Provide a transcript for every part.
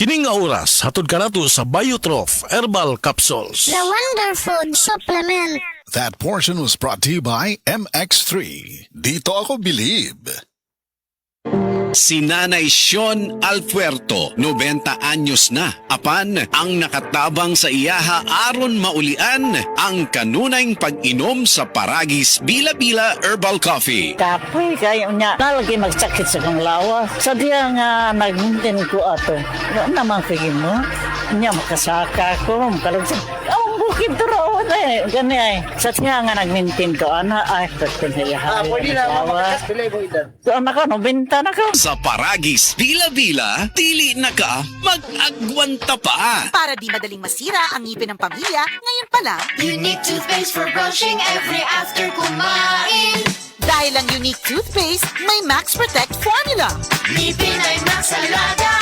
Kining nga oras, hatod ka nato sa Biotrof Herbal Capsules. The Wonder Food Supplement. That portion was brought to you by MX3. Dito ako believe. Si Nanay Sean Alpuerto, 90 anyos na. Apan, ang nakatabang sa iyaha aron maulian ang kanunayng pag-inom sa Paragis Bila-Bila Herbal Coffee. Kapoy kayo niya. Talagi magsakit sa kong lawa. Sa diya nga nagmintin ko ato. Ano naman kayo mo? Niya makasaka ko. Makalagsan. Ang bukid turo eh. Gani ay. Sa diya nga nagmintin ko. Ana ay. Pwede na makakas. Pilay mo idan. So anak ko, nobenta na ko. Sa Paragis Bila-Bila, dili na ka mag-agwanta pa. Para di madaling masira ang ngipin ng pamilya, ngayon pa lang, Unique toothpaste for brushing every after kumain. dahil ang unique toothpaste, may Max Protect formula. Ngipin ay Max Alaga,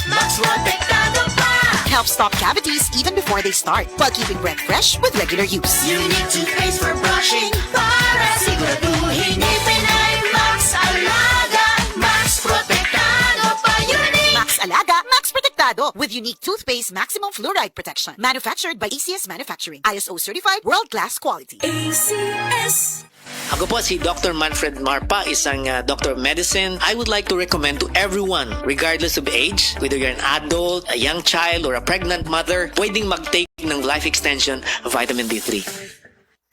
Max Protektado pa. Helps stop cavities even before they start, while keeping breath fresh with regular use. Unique toothpaste for brushing para siguraduhin ngipin ay Max Alaga, Max Protektado pa. Unique. Max Alaga, Max Protectado with unique toothpaste maximum fluoride protection. Manufactured by ACS Manufacturing. ISO certified world-class quality. ACS. Ako po si Dr. Manfred Marpa, isang Doctor of Medicine. I would like to recommend to everyone, regardless of age, whether you're an adult, a young child, or a pregnant mother, pwedeng mag-take ng Life Extension Vitamin D3.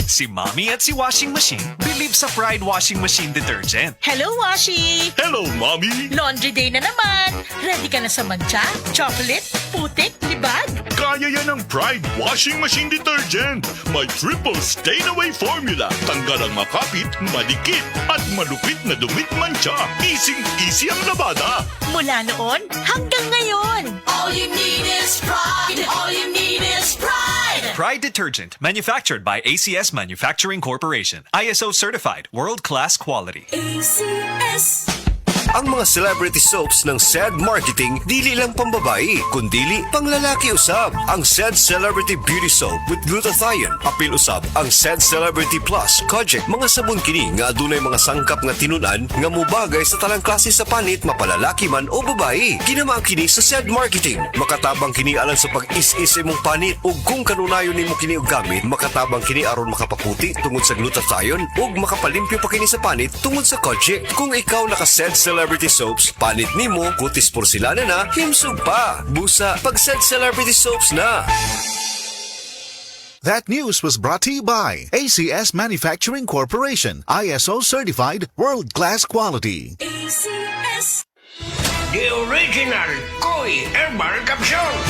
Si Mommy at si Washing Machine believe sa Pride Washing Machine Detergent. Hello, Washi! Hello, Mommy! Laundry day na naman! Ready ka na sa mancha, chocolate, putik, libag? Kaya yan ang Pride Washing Machine Detergent. May triple stain-away formula. Tanggal ang makapit, madikit, at malupit na dumit mancha. Easy ang labada. Mula noon hanggang ngayon! All you need is pride. All you need is pride. Pride Detergent, manufactured by ACS Manufacturing Corporation. ISO certified, world-class quality. ACS. Ang mga celebrity soaps ng SED Marketing dili lang pambabae, kundili panglalaki usab. Ang SED Celebrity Beauty Soap with glutathione, apil usab ang SED Celebrity Plus Kojic. Mga sabon kini nga adunay mga sangkap nga tinunan nga mubagay sa talang klase sa panit, mapalalaki man o babae. Ginamaan kini sa SED Marketing. Makatabang kini alang sa pag-is-is imong panit, ug kung kanunayon nimo kini og gamit, makatabang kini aron makapaputi tungod sa glutathione ug makapalimpyo pa kini sa panit tungod sa Kojic. Kung ikaw naka SED Celebrity Soaps, panit nimo, kutis porselana na, himsog pa. Busa, pag-SED Celebrity Soaps na. That news was brought to you by ACS Manufacturing Corporation. ISO certified world-class quality. ACS. The original Koi Herbal Capsule.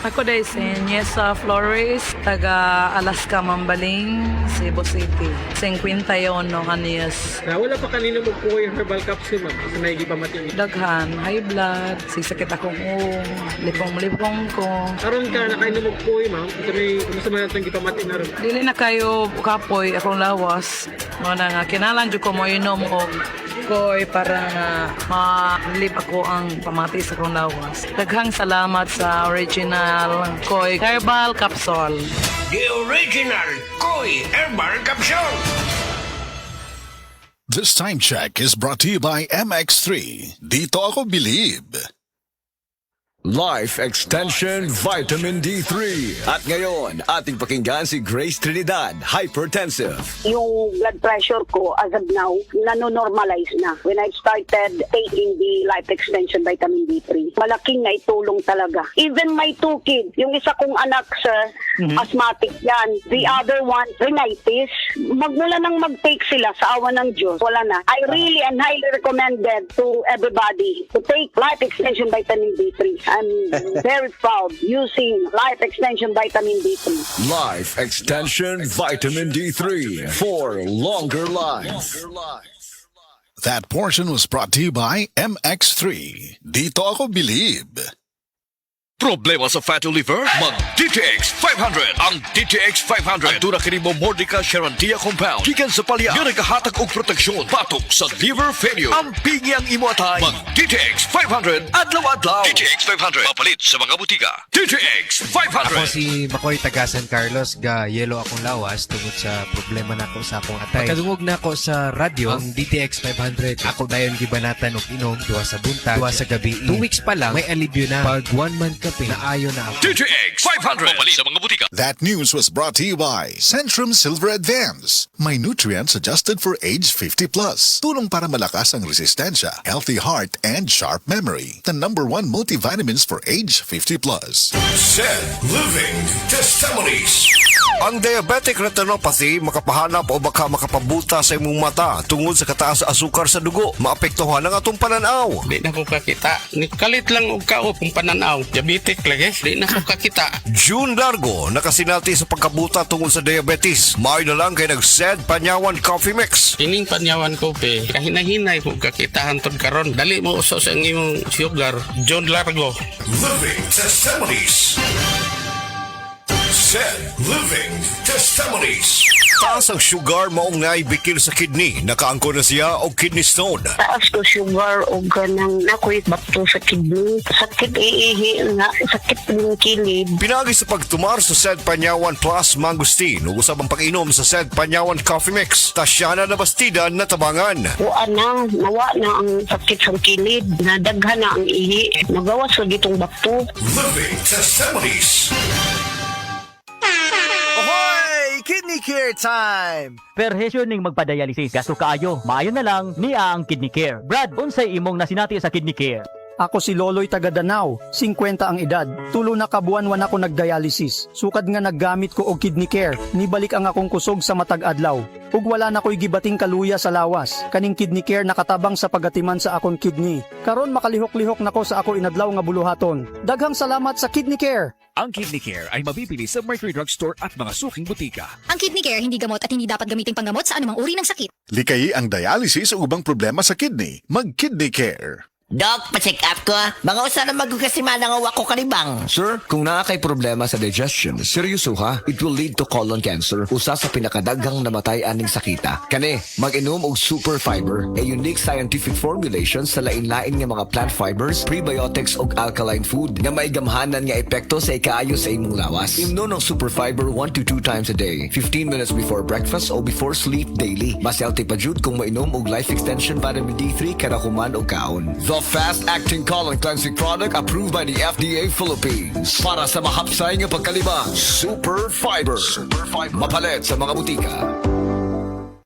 Ako dahil si Niesa Flores, taga Alaska, Mambaling, Cebu City. 51 no kaniyas. Wala pa kanina magkuha yung herbal capsule, ma'am. Kasi may gipamating. Daghan, high blood, sisakit akong lipong-lipong ko. Aron ka na kayo magkuha, ma'am. Kasi may kumasama natin gipamating na rin. Dili na kayo kapoy akong lawas. Mga nga, kinalan dyo ko mo inom o koy para nga ma-live ako ang pamati sa akong lawas. Daghang salamat sa original Koi Herbal Capsule. The original Koi Herbal Capsule. This time check is brought to you by MX3. Dito ako believe. Life Extension Vitamin D3. At ngayon, ating pakinggan si Grace Trinidad, hypertensive. Yung blood pressure ko as of now, nanonormalize na. When I started taking the Life Extension Vitamin D3, malaking naitulong talaga. Even my two kids, yung isa kong anak, sir, asthmatic yan. The other one, rhinitis. Magmula nang mag-take sila sa awa ng Diyos, wala na. I really and highly recommended to everybody to take Life Extension Vitamin D3. I'm very proud using Life Extension Vitamin D3. Life Extension Vitamin D3 for longer life. That portion was brought to you by MX3. Dito ako believe. Problema sa fatty liver? Mag DTX 500. Ang DTX 500 aduna kini mo Mordica Sharantia compound gikan sa palya nga nagahatag og proteksyon batok sa liver failure. Ang pingi ang imo atay. Mag DTX 500 adlaw-adlaw. DTX 500 mapalit sa mga butika. DTX 500. Ako si Makoy taga San Carlos, ga yelo akong lawas tungod sa problema nako sa akong atay. Pagkadungog nako sa radyo ang DTX 500, ako dayon gibanatan og inom duha sa buntag, duha sa gabi. 2 weeks pa lang may alibyo na. Pag 1 month kape na ayo na ako. DTX 500 mapalit sa mga butika. That news was brought to you by Centrum Silver Advance. May nutrients adjusted for age 50 plus. Tulong para malakas ang resistensya, healthy heart, and sharp memory. The #1 multivitamins for age 50 plus. Said Living Testimonies. Ang diabetic retinopathy makapahanap o baka makapabuta sa imong mata tungod sa kataas sa asukar sa dugo. Maapektuhan ang atong pananaw. Di na ko kakita. Nikalit lang og kao kung pananaw. Diabetic lagi. Di na ko kakita. June Largo nakasinati sa pagkabuta tungod sa diabetes. Maayo na lang kay nag-SED Panyawan Coffee Mix. Ining Panyawan Coffee. Kahinahinay ko kakita hantod karon. Dali mo uso sa imong sugar. John Largo. Living Testimonies. Said Living Testimonies. Taas ang sugar maong naibikil sa kidney. Nakaangko na siya o kidney stone. Taas ko sugar o ganang nakoy bakto sa kidney. Sakit iihi nga, sakit ng kilid. Pinagi sa pagtumar sa Said Panyawan Plus Mangustin ug usab ang pag-inom sa Said Panyawan Coffee Mix. Tasya na nabastidan na tabangan. Kuan na, nawa na ang sakit sa kilid. Nadaghan na ang ihi. Nagawas sa ditong bakto. Living Testimonies. Ahoy! Kidney Care time! Perhesyon ning magpa-dialysis. Gasto kaayo. Maayo na lang niya ang Kidney Care. Brad, unsay imong nasinati sa Kidney Care? Ako si Loloy taga Danau, 50 ang edad. Tulo na kabuan-wan ako nagdialysis. Sukad nga naggamit ko og Kidney Care. Nibalik ang akong kusog sa matag adlaw. Ug wala na ko'y gibating kaluya sa lawas. Kaning Kidney Care nakatabang sa pagatiman sa akong kidney. Karon makalihok-lihok nako sa ako inadlaw nga buluhaton. Daghang salamat sa Kidney Care. Ang Kidney Care ay mabibili sa Mercury Drugstore at mga suking butika. Ang Kidney Care hindi gamot at hindi dapat gamitin panggamot sa anumang uri ng sakit. Likayi ang dialysis o ubang problema sa kidney. Mag-Kidney Care. Doc, pa-check up ko. Mga usa na magkasimana nga wako kalibang. Sir, kung naa kay problema sa digestion, seryoso ha, it will lead to colon cancer, usa sa pinakadaghang namatay aning sakita. Kani, mag-inom og Super Fiber, a unique scientific formulation sa lain-lain nga mga plant fibers, prebiotics ug alkaline food nga may gamhanan nga epekto sa ikaayo sa imong lawas. Imnon ng Super Fiber 1 to 2 times a day, 15 minutes before breakfast o before sleep daily. Mas healthy pa jud kung mainom og life extension vitamin D3 kada human og kaon. Fast-acting colon cleansing product approved by the FDA Philippines. Para sa mahapsay nga pagkalibang, Super Fiber. Mapalit sa mga butika.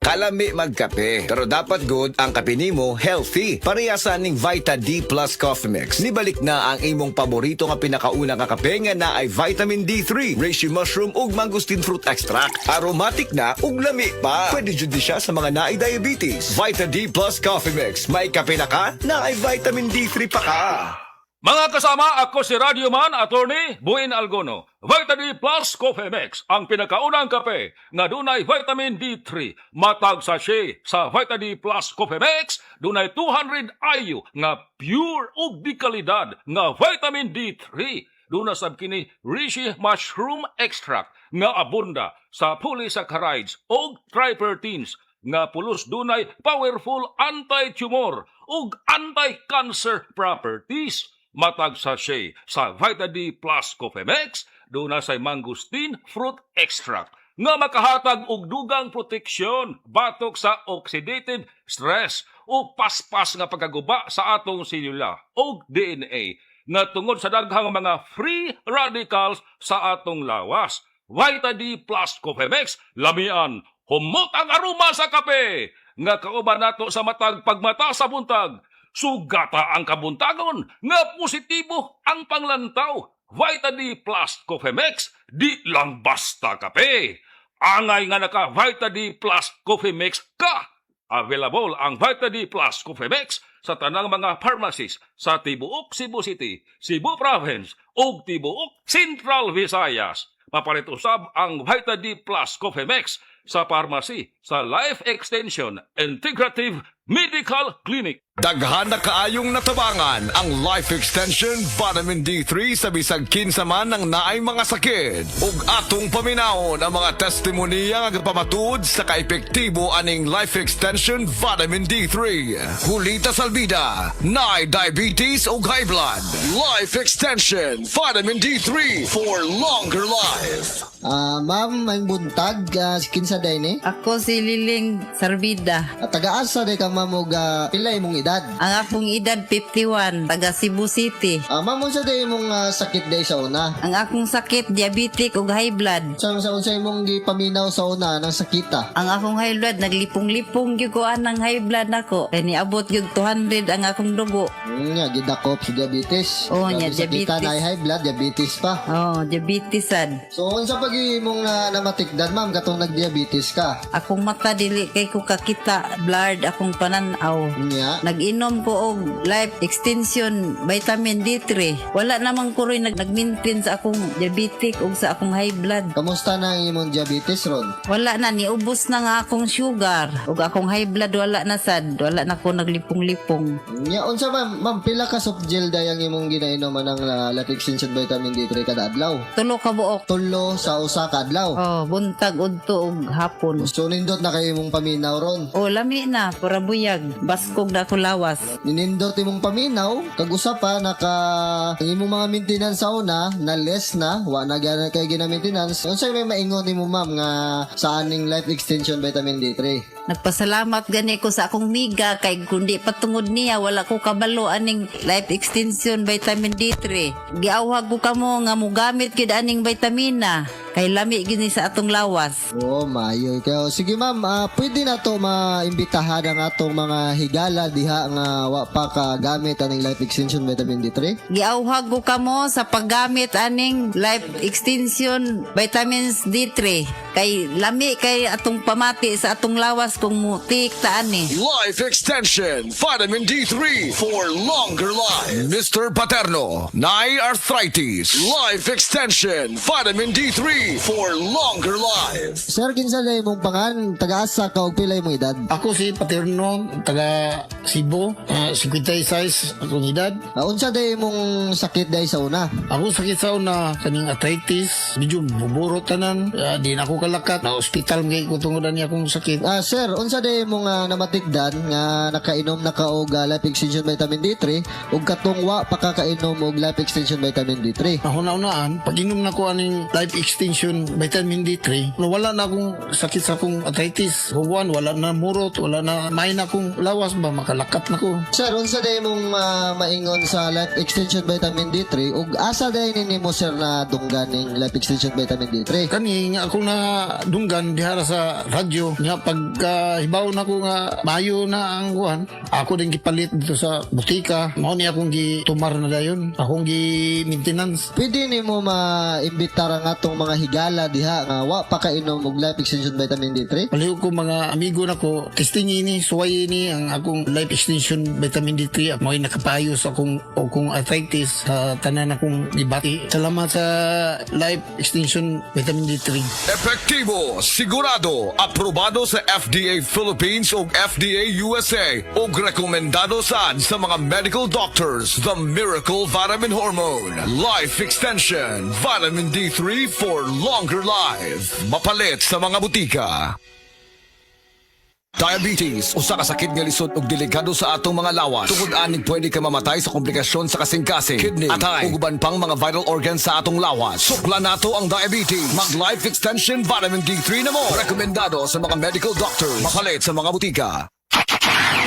Kalami magkape, pero dapat good ang kape nimo healthy. Parehasan ning Vita D Plus Coffee Mix. Nibalik na ang imong paborito nga pinakauna nga kape nga na ay vitamin D3, reishi mushroom ug mangosteen fruit extract. Aromatic na ug lami pa. Pwede jud siya sa mga naay diabetes. Vita D Plus Coffee Mix. May kape na ka, na ay vitamin D3 pa ka. Mga kasama, ako si Radioman Attorney Buin Algono. Vita D Plus Coffee Mix, ang pinakaunang kape nga dunay vitamin D3. Matag sachet sa Vita D Plus Coffee Mix, dunay 200 IU nga pure ug di kalidad nga vitamin D3. Duna sab kini reishi mushroom extract nga abunda sa polysaccharides ug tripertines nga pulos dunay powerful anti-tumor ug anti-cancer properties. Matag sachet sa Vita D Plus Coffee Mix, doon say mangosteen fruit extract nga makahatag og dugang proteksyon batok sa oxidative stress o paspas nga pagkaguba sa atong selula o DNA nga tungod sa daghang mga free radicals sa atong lawas. Vita D Plus Coffee Mix, lamian, humot ang aroma sa kape nga kauban nato sa matag pagmata sa buntag. Sugata ang kabuntagon nga positibo ang panglantaw. Vita D Plus Coffee Mix, di lang basta kape. Angay nga naka Vita D Plus Coffee Mix ka. Available ang Vita D Plus Coffee Mix sa tanang mga pharmacies sa tibuok Cebu City, Cebu Province ug tibuok Central Visayas. Mapalit usab ang Vita D Plus Coffee Mix sa pharmacy sa Life Extension Integrative Medical Clinic Daghan na kaayong natabangan ang Life Extension Vitamin D3 sa bisag kinsa man ng naay mga sakit. Ug atong paminawon ang mga testimonya nga pamatud sa kaepektibo aning Life Extension Vitamin D3. Hulita salbida, naay diabetes ug high blood. Life Extension Vitamin D3 for longer life. Ma'am, may buntag, kinsa day ni? Ako si Liling Sarbida. Taga-asa day kang ma'am ug pilay mong edad? Ang akong edad 51, taga Cebu City. Ma'am, unsa day mong sakit day sa una? Ang akong sakit, diabetic ug high blood. Sa unsa imong gipaminaw sa una ng sakita? Ang akong high blood, naglipong-lipong gyud ko anang high blood nako. Kay niabot gyud 200 ang akong dugo. Nya gidakop sa diabetes. Oh, nya diabetes. Sakita na high blood, diabetes pa. Oh, diabetes sad. So unsa pag imong namatikdan ma'am katong nagdiabetes ka? Akong mata dili kay ko kakita, blurred akong pananaw. Nya nag-inom ko og life extension vitamin D3. Wala namang ko rin nag-maintain sa akong diabetic ug sa akong high blood. Kamusta na ang imong diabetes ron? Wala na, niubos na nga akong sugar ug akong high blood wala na sad. Wala na ko naglipong-lipong. Nya unsa ma'am pila ka soft gel day ang imong ginainom ng life extension vitamin D3 kada adlaw? 3 ka buok. 3 sa usa ka adlaw. Oh, buntag udto ug hapon. So nindot na kayo imong paminaw ron. Oh, lami na para buyag. Baskog na ako lawas. Ninindot imong paminaw, kag usa pa naka ang imong mga maintenance sa una na less na, wa na gana kay gina-maintenance. Unsay may maingon nimo ma'am nga sa aning life extension vitamin D3? Nagpasalamat gani ko sa akong miga kay kundi patungod niya wala ko kabalo aning life extension vitamin D3. Giawhag ko kamo nga mogamit gid aning vitamina kay lami gini sa atong lawas. Oh, maayo kayo. Sige ma'am, pwede na to maimbitahan ang atong mga higala diha nga wa pa ka gamit aning life extension vitamin D3. Giawhag ko kamo sa paggamit aning life extension vitamins D3 kay lami kay atong pamati sa atong lawas kung mutik ta ani. Life Extension Vitamin D3 for longer life. Mr. Paterno, naay arthritis. Life Extension Vitamin D3 for longer life. Sir, kinsa day mong pangan, taga-asa ka og pilay mong edad? Ako si Paterno, taga Cebu, 56 akong edad. Unsa day mong sakit day sa una? Ako sakit sa una, kaning arthritis, medyo buburo tanan, di na ako kalakat, na hospital ngay ko tungodan niya akong sakit. Sir, unsa day mong namatikdan nga nakainom na ka og life extension vitamin D3 ug katong wa pa kakainom og life extension vitamin D3? Una-unaan, pag inom na ko aning life extension vitamin D3, wala na akong sakit sa akong arthritis. Huwan, wala na murot, wala na may na akong lawas ba, makalakat na ko. Sir, unsa day mong maingon sa life extension vitamin D3 ug asa day nimo sir na dunggan ning life extension vitamin D3? Kani nga ako na dunggan dihara sa radyo nga pagka hibaw na ko nga mayo na ang kuhan, ako din gipalit dito sa butika. Mao ni akong gitumar na dayon, akong gi-maintenance. Pwede nimo maimbita ang atong mga higala diha nga wa pa kainom og life extension vitamin D3? Palihog ko mga amigo nako, testing ini, suway ini ang akong life extension vitamin D3. Mo'y nakapayo sa akong arthritis sa tanan akong gibati. Salamat sa life extension vitamin D3. Epektibo, sigurado, aprobado sa FDA Philippines ug FDA USA ug rekomendado sad sa mga medical doctors. The Miracle Vitamin Hormone, Life Extension Vitamin D3 for longer life. Mapalit sa mga butika. Diabetes, usa ka sakit nga lisod ug delikado sa atong mga lawas. Tungod aning pwede ka mamatay sa komplikasyon sa kasing-kasing, kidney, atay, ug uban pang mga vital organs sa atong lawas. Sukla nato ang diabetes. Mag Life Extension Vitamin D3 na mo. Rekomendado sa mga medical doctors. Mapalit sa mga butika.